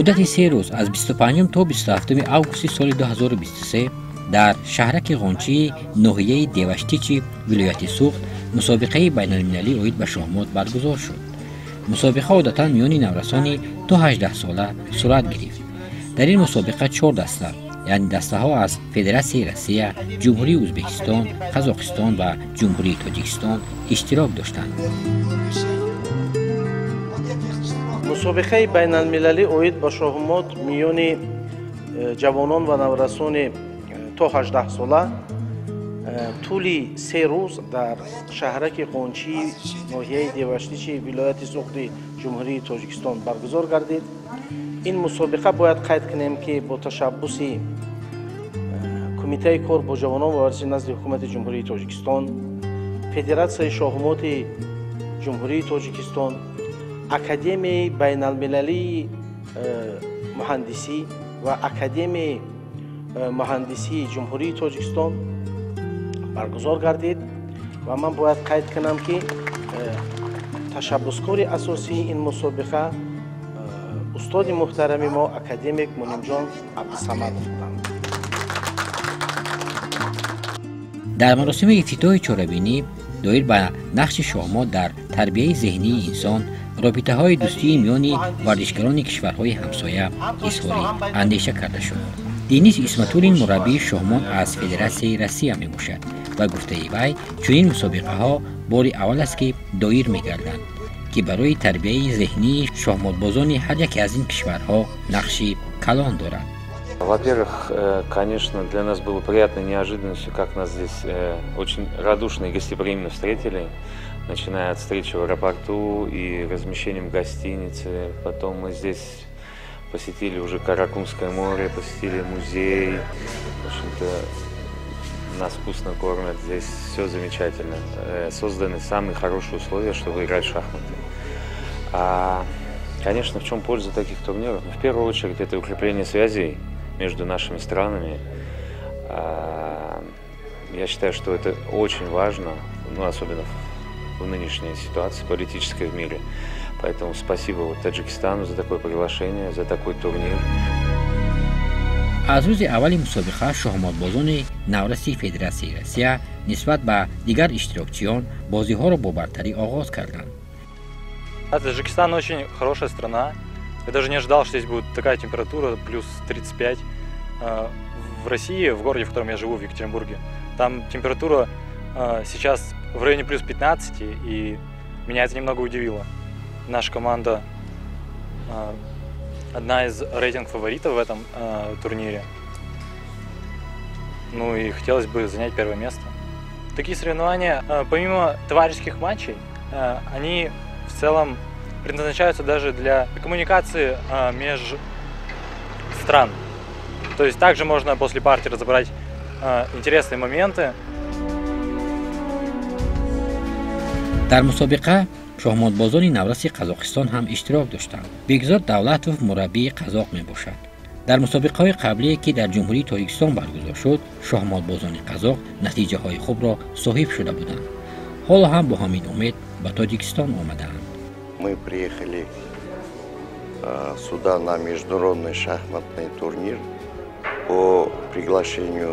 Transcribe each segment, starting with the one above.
مدت 3 روز از 25 تا 27 آگوست سال 2023 در شهرک قونچی ناحیه دیوشتیچی ولایت سوخت مسابقه بین المللی اوید به شهمات برگزار شد. مسابقه عادتا میان نورسانی تا 18 ساله صورت گرفت. در این مسابقه 4 دسته یعنی دسته ها از فدراسیون روسیه، جمهوری ازبکستان، قزاقستان و جمهوری تاجیکستان اشتراک داشتند. مسابقه بین المللی اوید به شهمات میان جوانان و نورسان تا 18 ساله طولی 3 روز در شهرک قونچی ناحیه دیوشتیچی ولایت سوخت جمهوری تاجیکستان برگزار گردید. این مسابقه باید قید کنیم که با تشبث کمیته کار با جوانان و ورزش نزد حکومت جمهوری تاجیکستان، فدراسیون شهمات جمهوری تاجیکستان، اکادمی بین المللی مهندسی و اکادمی مهندسی جمهوری تاجیکستان برگزار گردید و من باید قید کنم که تشبثکار اساسی این مسابقه استاد محترم ما اکادمیک منیم جان عبدالصمد بودند. در مراسم افتتاح چهاربینی دایر به نقش شهمات در تربیت ذهنی انسان، رابطه های دوستی میان ورزشکاران کشورهای همسایه اظهار اندیشه کرده شد. دینیس اسمتولین مربی شهمات از فدراسیون روسیه می باشد و گفته وی چنین مسابقه ها بار اول است که دایر می گردند که برای تربیت ذهنی شهماتبازان هر یک از این کشورها نقشی کلان دارد. Во-первых, конечно, для нас было приятной неожиданностью, как нас здесь очень радушно и гостеприимно встретили, начиная от встречи в аэропорту и размещением в гостинице. Потом мы здесь посетили уже Каракумское море, посетили музей. В общем-то, нас вкусно кормят, здесь все замечательно. Созданы самые хорошие условия, чтобы играть в шахматы. Конечно, в чем польза таких турниров? В первую очередь, это укрепление связей между нашими странами. Я считаю, что это очень важно, особенно в нынешней ситуации политической в мире. Поэтому спасибо Таджикистану за такое приглашение, за такой турнир. از روز اول مسابقه شهماتبازان نورسی فدراسیون روسیه نسبت به دیگر اشتراکچیان بازی ها را با برتری آغاز کردند. Таджикистан очень хорошая страна. Я даже не ожидал, что здесь будет такая температура, плюс 35. В России, в городе, в котором я живу, в Екатеринбурге, там температура сейчас в районе плюс 15, и меня это немного удивило. Наша команда одна из рейтинг-фаворитов в этом турнире. Ну и хотелось бы занять первое место. Такие соревнования, помимо товарищеских матчей, они в целом предназначаются даже для коммуникации между стран. То есть также можно после партии разобрать интересные моменты. در مسابقه شهماتبازان نورسی قزاقستان هم اشتراک داشتند. بگذار دولتوف مربی قزاق می باشد. در مسابقه های قبلی که در جمهوری تاجیکستان برگزار شد، شهماتبازان قزاق نتیجه های خوب را صاحب شده بودند. حالا هم با همین امید به تاجیکستان آمدند. Мы приехали сюда на международный шахматный турнир по приглашению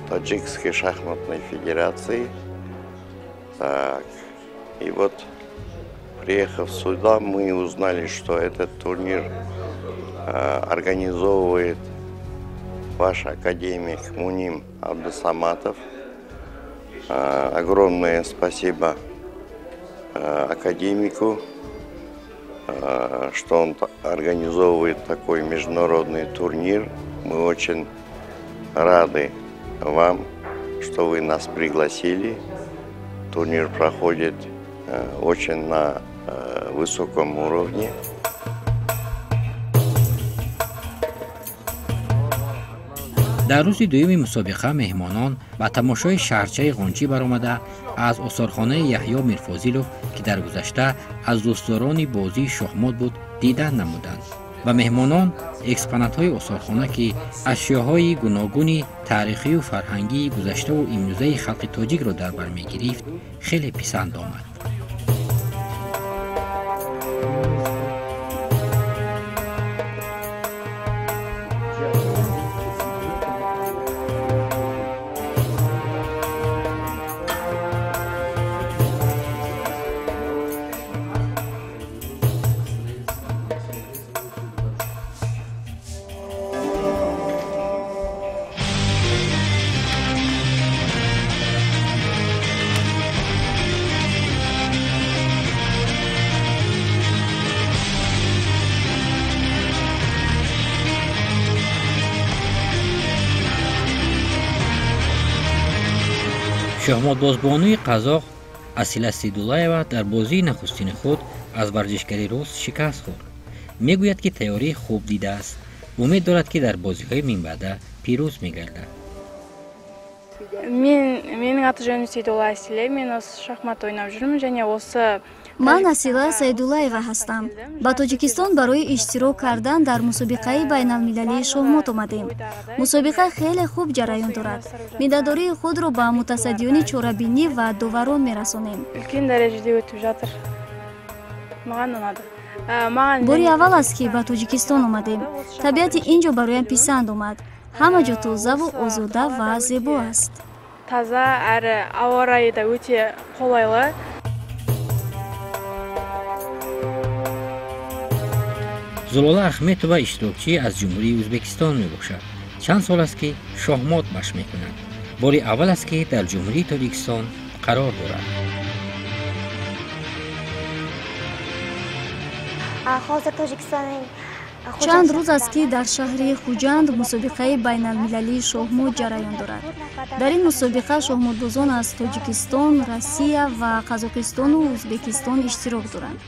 Таджикской шахматной федерации. Так, и вот, приехав сюда, мы узнали, что этот турнир организовывает ваш академик Муним Абдусаматов. Огромное спасибо академику, что он организовывает такой международный турнир. Мы очень рады вам, что вы нас пригласили. Турнир проходит очень на высоком уровне. در روز دوم مسابقه مهمانان با تماشای شهرچه قونچی برآمده از آثارخانه یحیی میرفاضلوف که در گذشته از دوستداران بازی شهمات بود دیدن نمودند و مهمانان اکسپونات های آثارخانه که اشیاهای گوناگون تاریخی و فرهنگی گذشته و امروزه خلق تاجیک را در بر می‌گرفت خیلی پسند آمد. шоҳмодбозбонуи қазоқ асила сейдуллаева дар бозии нахустини худ аз варзишгари рус шикаст хӯрд. мегӯяд ки тайёрии хуб дидааст. умед дорад ки дар бозиҳои минбаъда пирӯз мегардад. Менің аты жөнім Сейдулла Асила, мен осы шахмат ойнап жүрмін және осы ман Асила Сайдуллаева ҳастам. ба Тоҷикистон барои иштирок кардан дар мусобиқаи байналмилалии шоҳмот омадем. мусобиқа хеле хуб ҷараён дорад. медадории худро ба мутасаддиёни чорабинӣ ва доварон мерасонем. үлкен дарежеде өтіп жатыр. маған ұнады. бори аввал аст ки ба Тоҷикистон омадем. табиати ин ҷо бароям писанд омад. ҳама ҷо тозаву озода ва зебо аст. таза әрі ауа райы да өте қолайлы. зулола ахметова иштирокчӣ аз ҷумҳурии ӯзбекистон мебошад. чанд сол аст ки шоҳмот машқ мекунад. бори аввал аст ки дар ҷумҳурии Тоҷикистон қарор дорад. чанд рӯз аст ки дар шаҳри хуҷанд мусобиқаи байналмилалии шоҳмот ҷараён дорад. дар ин мусобиқа шоҳмотбозон аз Тоҷикистон, Россия ва Қазоқистону Ӯзбекистон иштирок доранд.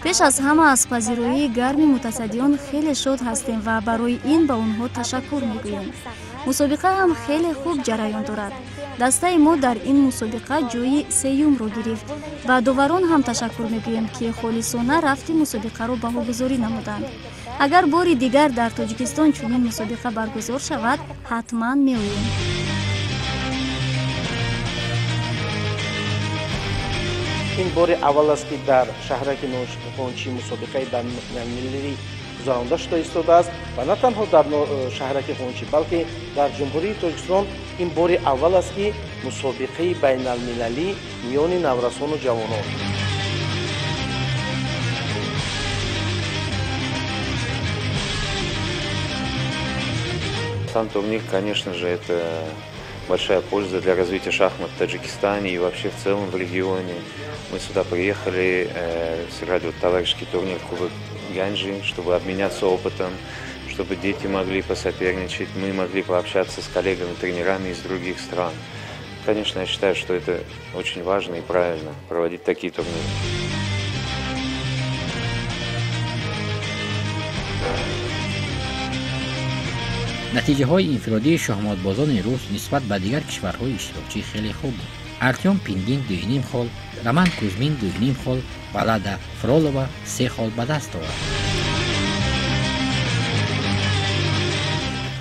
пеш аз ҳама аз пазироии гарми мутасаддиён хеле шод ҳастем ва барои ин ба онҳо ташаккур мегӯем. мусобиқа ҳам хеле хуб ҷараён дорад. дастаи мо дар ин мусобиқа ҷойи сеюмро гирифт. ба доварон ҳам ташаккур мегӯем ки холисона рафти мусобиқаро баҳогузорӣ намуданд. агар бори дигар дар Тоҷикистон чунин мусобиқа баргузор шавад, ҳатман меоем. ин бори аввал аст ки дар шаҳраки ношихончӣ мусобиқаи байналмилалӣ гузаронда шуда истодааст ва на танҳо дар шаҳраки хончӣ, балки дар ҷумҳурии Тоҷикистон ин бори аввал аст ки мусобиқаи байналмилалӣ миёни наврасону ҷавонон. Сам турнир, конечно же, это большая польза для развития шахмат в Таджикистане и вообще в целом в регионе. Мы сюда приехали, сыграли товарищеский турнир Кубок Ганджи, чтобы обменяться опытом, чтобы дети могли посоперничать, мы могли пообщаться с коллегами-тренерами из других стран. Конечно, я считаю, что это очень важно и правильно проводить такие турниры. натиҷаҳои инфиродии шоҳмотбозони рус нисбат ба дигар кишварҳои иштирокчӣ хеле хуб буд. артём Пингин 2,5 хол, Роман Кузьмин 2,5 хол, Валада Фролова 3 хол ба даст овард.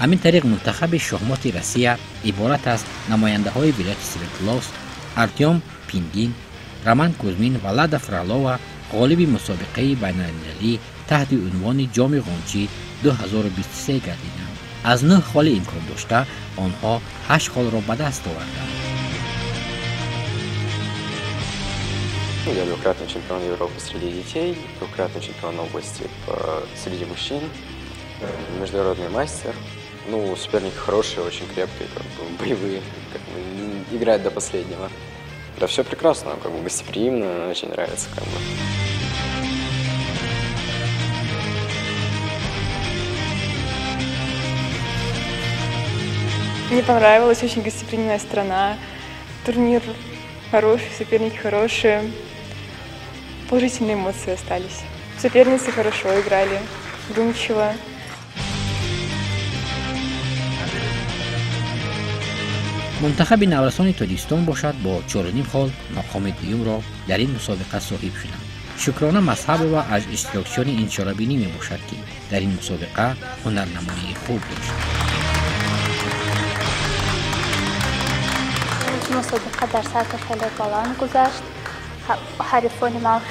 ҳамин тариқ мунтахаби шоҳмоти Россия иборат аз намояндаҳои вилояти Свердловск, Артём Пингин, Роман Кузьмин, Валада Фролова ғолиби мусобиқаи байналмилалӣ таҳти унвони ҷоми ғончӣ 2023 гардиданд. аз 9 холи имкон дошта онҳо 8 холро ба даст оварданд. Я двукратный чемпион Европы среди детей, двукратный чемпион области среди мужчин, международный мастер. Ну, соперники хорошие, очень крепкие, боевые, играют до последнего. Да все прекрасно, гостеприимно, очень нравится. Мне понравилась, очень гостеприимная страна, турнир хороший, соперники хорошие, положительные эмоции остались. Соперницы хорошо играли, вдумчиво. мунтахаби наврасони Тоҷикистон бошад бо 4,5 хол мақоми дуюмро дар ин мусобиқа соҳиб шуданд. шукрона Масҳабова аз иштирокчиёни ин чорабинӣ мебошад ки дар ин мусобиқа ҳунарнамоии хуб дошт. мусобиқа дар сатҳи хеле баланд гузашт. ҳарифони ман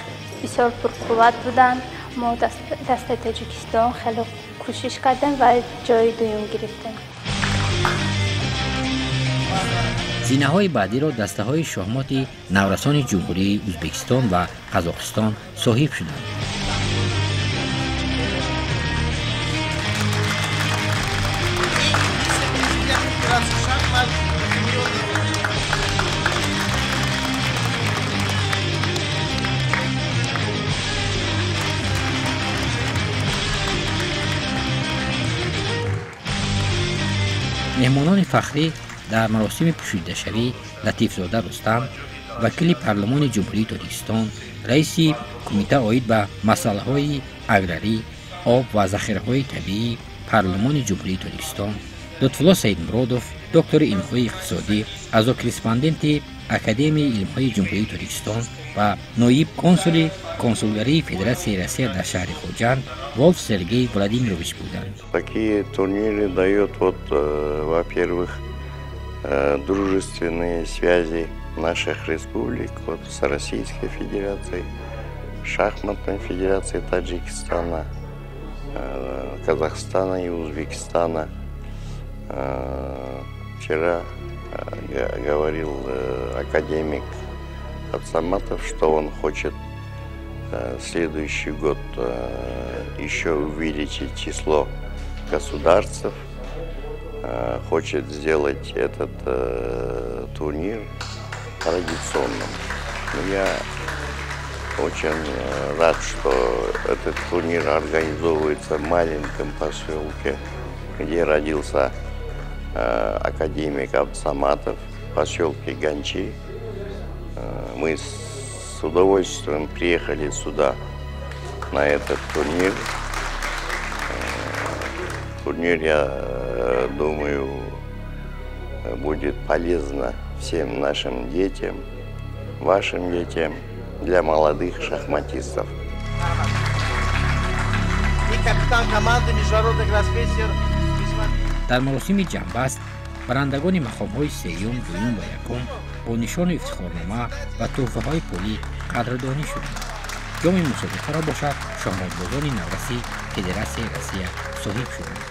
бисёр пурқувват буданд. мо дастаи Тоҷикистон хеле кӯшиш кардем ва ҷои дуюм гирифтем. зинаҳои баъдиро дастаҳои шоҳмоти наврасони ҷумҳурии Ӯзбекистон ва Қазоқистон соҳиб шуданд. меҳмонони фахрӣ дар маросими пӯшидашавӣ латифзода рустам, вакили парлумони ҷумҳурии тоҷикистон, раиси кумита оид ба масъалаҳои аграрӣ, об ва захираҳои табиӣ парлумони ҷумҳурии тоҷикистон, лутфулло Саидмуродов, доктори илмҳои иқтисодӣ, аъзокорреспонденти Академияи илмҳои ҷумҳурии тоҷикистон ва ноиб консули консулгарии Федерации Россия дар шаҳри Хуҷанд Волф Сергей Владимирович буданд. Такие турниры дают, во-первых, дружественные связи наших республик с Российской Федерацией, Шахматной Федерацией Таджикистана, Казахстана и Узбекистана. Вчера говорил академик Абсаматов, что он хочет следующий год еще увеличить число государств, хочет сделать этот турнир традиционным. Я очень рад, что этот турнир организовывается в маленьком поселке, где родился академик Абсаматов, в поселке Ганчи. Мы с удовольствием приехали сюда на этот турнир. Турнир, я думаю, будет полезно всем нашим детям, вашим детям, для молодых шахматистов. дар маросими ҷамъбаст барандагони мақомҳои сеюм, дуюм ва якум бо нишону ифтихорнома ва тӯҳфаҳои пулӣ қадрдонӣ шуданд. ҷоми мусобиқаро бошад шоҳматбозони навраси Федерасияи Россия соҳиб шуданд.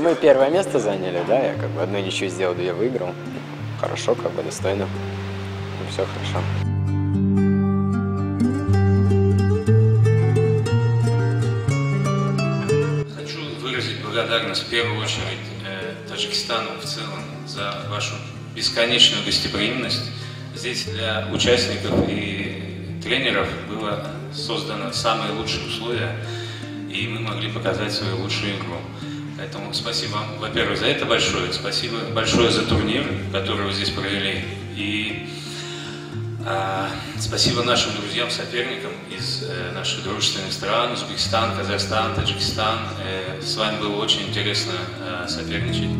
Мы первое место заняли, да, я как бы одну ничью сделал, две выиграл. Хорошо, как бы достойно. Все хорошо. Хочу выразить благодарность в первую очередь Таджикистану в целом за вашу бесконечную гостеприимность. Здесь для участников и тренеров было создано самые лучшие условия, и мы могли показать свою лучшую игру. Поэтому спасибо вам, во-первых, за это большое. Спасибо большое за турнир, который вы здесь провели. И спасибо нашим друзьям, соперникам из наших дружественных стран, Узбекистан, Казахстан, Таджикистан. С вами было очень интересно соперничать.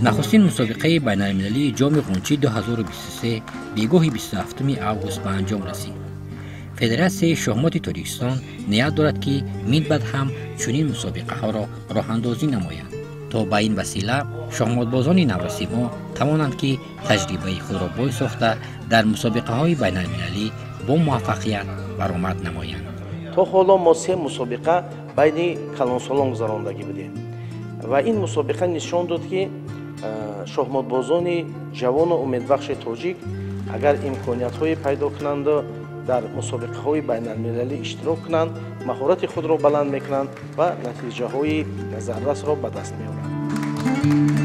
нахустин мусобиқаи байналмилалии ҷоми ғунчи 2023 бегоҳи 27 август ба анҷом расид. Федерасияи шоҳмоти Тоҷикистон ният дорад ки мидбаъд ҳам чунин мусобиқаҳоро роҳандозӣ намоянд, то ба ин васила шоҳмотбозони наврасимо тавонанд ки таҷрибаи худро бой сохта дар мусобиқаҳои байналмилалӣ бо муваффақият баромад намоянд. то ҳоло мо 3 мусобиқа байни калонсолон гузарондагӣ будем ва ин мусобиқа нишон дод ки шоҳмотбозони ҷавону умедбахши тоҷик агар имкониятҳое пайдо кунанд дар мусобиқаҳои байналмилалӣ иштирок кунанд, маҳорати худро баланд мекунанд ва натиҷаҳои назаррасро ба даст меоранд.